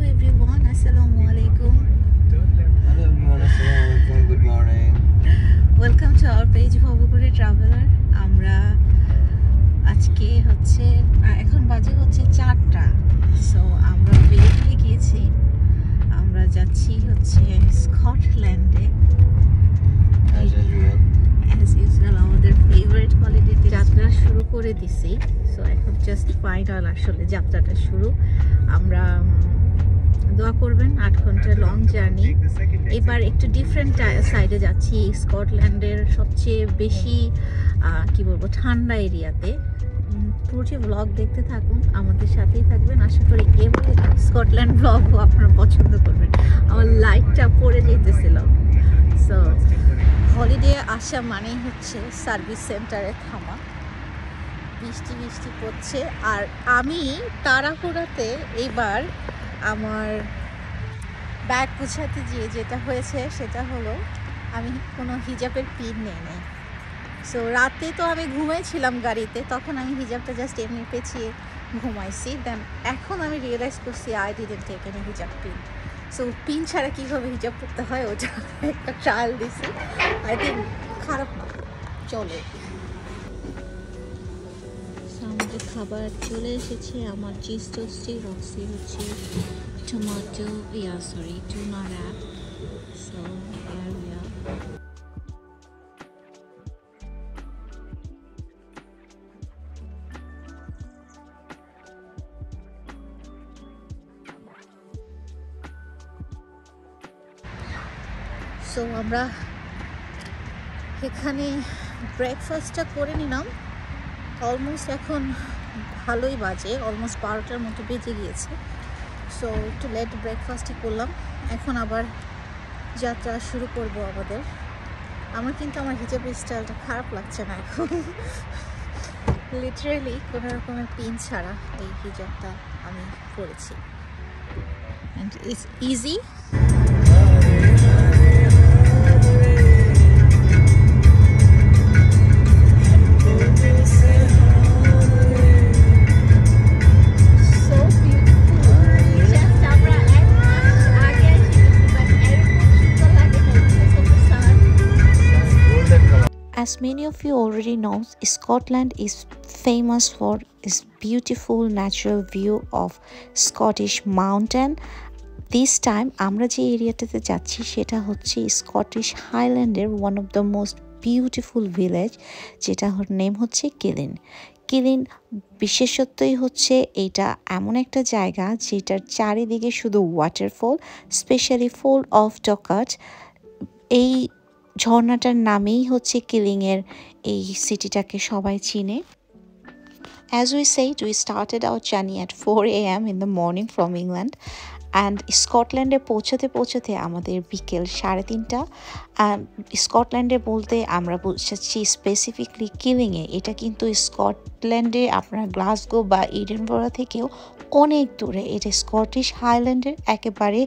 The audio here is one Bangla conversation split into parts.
everyone, Assalamu alaikum. Hello everyone, Assalamu alaikum, good morning. Welcome to our page ভবঘুরে ট্রাভেলার। আমরা আজকে হচ্ছে এখন বাজে হচ্ছে 4টা। সো আমরা বের হয়ে গিয়েছি। আমরা যাচ্ছি হচ্ছে স্কটল্যান্ডে। As usual আমাদের ফেভারিট হলিডেতে যাত্রা শুরু করে দিছি। সো এখন জাস্ট ফাইনাল আসলে যাত্রাটা শুরু। আমরা দোয়া করবেন, 8 ঘন্টার লং জার্নি। এবার একটু ডিফারেন্ট সাইডে যাচ্ছি, স্কটল্যান্ডের সবচেয়ে বেশি কি বলবো ঠান্ডা এরিয়াতে। পুরোটি ব্লগ দেখতে থাকুন, আমাদের সাথেই থাকবেন। আশা করি এবার স্কটল্যান্ড ব্লগও আপনারা পছন্দ করবেন। আমার লাইটটা পড়ে যেতেছিল। সো হলিডে আসা মানেই হচ্ছে সার্ভিস সেন্টারে থামা। বৃষ্টি বৃষ্টি পড়ছে আর আমি তাড়াহুড়াতে এবার আমার ব্যাগ গুছাতে গিয়ে যেটা হয়েছে সেটা হলো আমি কোনো হিজাবের পিন নেই নাই। সো রাতে তো আমি ঘুমাইছিলাম গাড়িতে, তখন আমি হিজাবটা জাস্ট এমনি পেঁচিয়ে ঘুমাইছি। দেন এখন আমি রিয়েলাইজ করছি আই ডিডন্ট টেক এনি হিজাব পিন। সো পিন ছাড়া কীভাবে হিজাব করতে হয় ওটা একটা ট্রায়াল দিছি। আই থিঙ্ক খারাপ না, চলে। আমাদের খাবার চলে এসেছে। আমার চিজ টোস্টি, রক্সি হচ্ছে tomato tuna wrap. So so আমরা এখানে ব্রেকফাস্টটা করে নিলাম। অলমোস্ট এখন ভালোই বাজে, অলমোস্ট 12টার মতো বেজে গিয়েছে। সো একটু লেট ব্রেকফাস্টই করলাম। এখন আবার যাত্রা শুরু করব আমাদের। আমার কিন্তু আমার হিজাবের স্টাইলটা খারাপ লাগছে না এখন। লিটারেলি কোনো রকমের পিন ছাড়া এই হিজাবটা আমি পরেছি। And it's easy. As many of you already know, Scotland is famous for its beautiful natural view of Scottish mountain. This time আমরা যে এরিয়াটাতে যাচ্ছি সেটা হচ্ছে স্কটিশ হাইল্যান্ডের one of the most beautiful village, যেটা নেম হচ্ছে কিলিন। কিলিন বিশেষত্বই হচ্ছে এটা এমন একটা জায়গা যেটার চারিদিকে শুধু ওয়াটারফল, স্পেশালি ফল অফ ডকাট। এই ঝর্ণাটার নামেই হচ্ছে কিলিংয়ের এই সিটিটাকে সবাই চিনে। As we said, we started our journey at 4 AM in the morning from England. And স্কটল্যান্ডে পৌঁছাতে আমাদের বিকেল 3:30। স্কটল্যান্ডে বলতে আমরা বোঝাচ্ছি স্পেসিফিকলি কিলিংয়ে। এটা কিন্তু স্কটল্যান্ডে আপনার গ্লাসগো বা এডিনবরা থেকেও অনেক দূরে। এটা স্কটিশ হাইল্যান্ডের একেবারে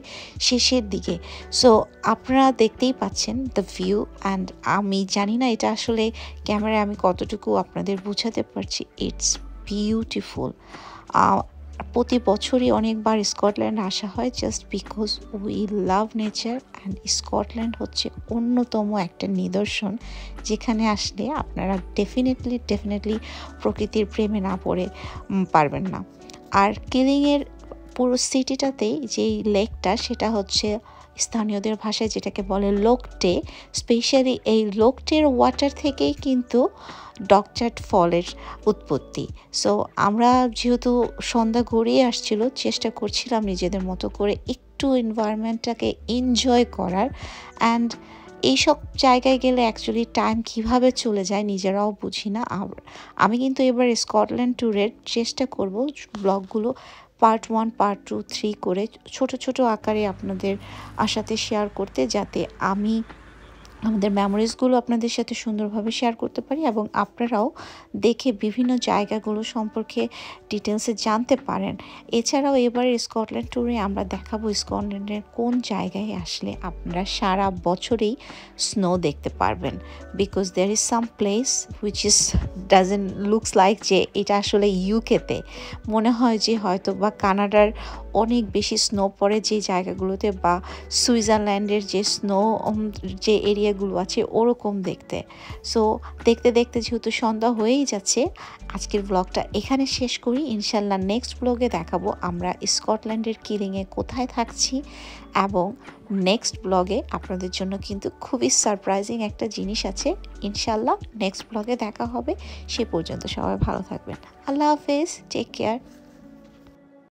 শেষের দিকে। সো আপনারা দেখতেই পাচ্ছেন দ্য ভিউ। অ্যান্ড আমি জানি না এটা আসলে ক্যামেরায় আমি কতটুকু আপনাদের বোঝাতে পারছি। It's beautiful. প্রতি বছরই অনেকবার স্কটল্যান্ড আসা হয় just because we love nature. And Scotland হচ্ছে অন্যতম একটা নিদর্শন যেখানে আসলে আপনারা ডেফিনেটলি প্রকৃতির প্রেমে না পড়ে পারবেন না। আর কিলিংয়ের পুরো সিটিটাতেই যেই লেকটা সেটা হচ্ছে স্থানীয়দের ভাষায় যেটাকে বলে লোকটে। স্পেশালি এই লোকটের ওয়াটার থেকেই কিন্তু ডকচাট ফলের উৎপত্তি। সো আমরা যেহেতু সন্ধ্যা গড়িয়ে আসছিল, চেষ্টা করছিলাম নিজেদের মতো করে একটু এনভায়রনমেন্টটাকে এনজয় করার। অ্যান্ড এইসব জায়গায় গেলে অ্যাকচুয়ালি টাইম কিভাবে চলে যায় নিজেরাও বুঝি না। আমি কিন্তু এবার স্কটল্যান্ড ট্যুরের চেষ্টা করব ব্লগগুলো পার্ট 1, পার্ট 2, 3 করে ছোট আকারে আপনাদের সাথে শেয়ার করতে, যাতে আমি আমাদের মেমোরিজগুলো আপনাদের সাথে সুন্দরভাবে শেয়ার করতে পারি এবং আপনারাও দেখে বিভিন্ন জায়গাগুলো সম্পর্কে ডিটেলসে জানতে পারেন। এছাড়াও এবারের স্কটল্যান্ড ট্যুরে আমরা দেখাবো স্কটল্যান্ডের কোন জায়গায় আসলে আপনারা সারা বছরেই স্নো দেখতে পারবেন, because there is some place which is doesn't looks like যে এটা আসলে ইউকেতে, মনে হয় যে হয়তো বা কানাডার অনেক বেশি স্নো পড়ে যে জায়গাগুলোতে, বা সুইজারল্যান্ডের যে স্নো যে এরিয়াগুলো আছে ওরকম দেখতে। সো দেখতে দেখতে যেহেতু সন্ধ্যা হয়েই যাচ্ছে, আজকের ব্লগটা এখানে শেষ করি। ইনশাল্লাহ নেক্সট ব্লগে দেখাবো আমরা স্কটল্যান্ডের কিলিংয়ে কোথায় থাকছি, এবং নেক্সট ব্লগে আপনাদের জন্য কিন্তু খুবই সারপ্রাইজিং একটা জিনিস আছে। ইনশাল্লাহ নেক্সট ব্লগে দেখা হবে। সে পর্যন্ত সবাই ভালো থাকবেন। আল্লাহ হাফেজ, টেক কেয়ার।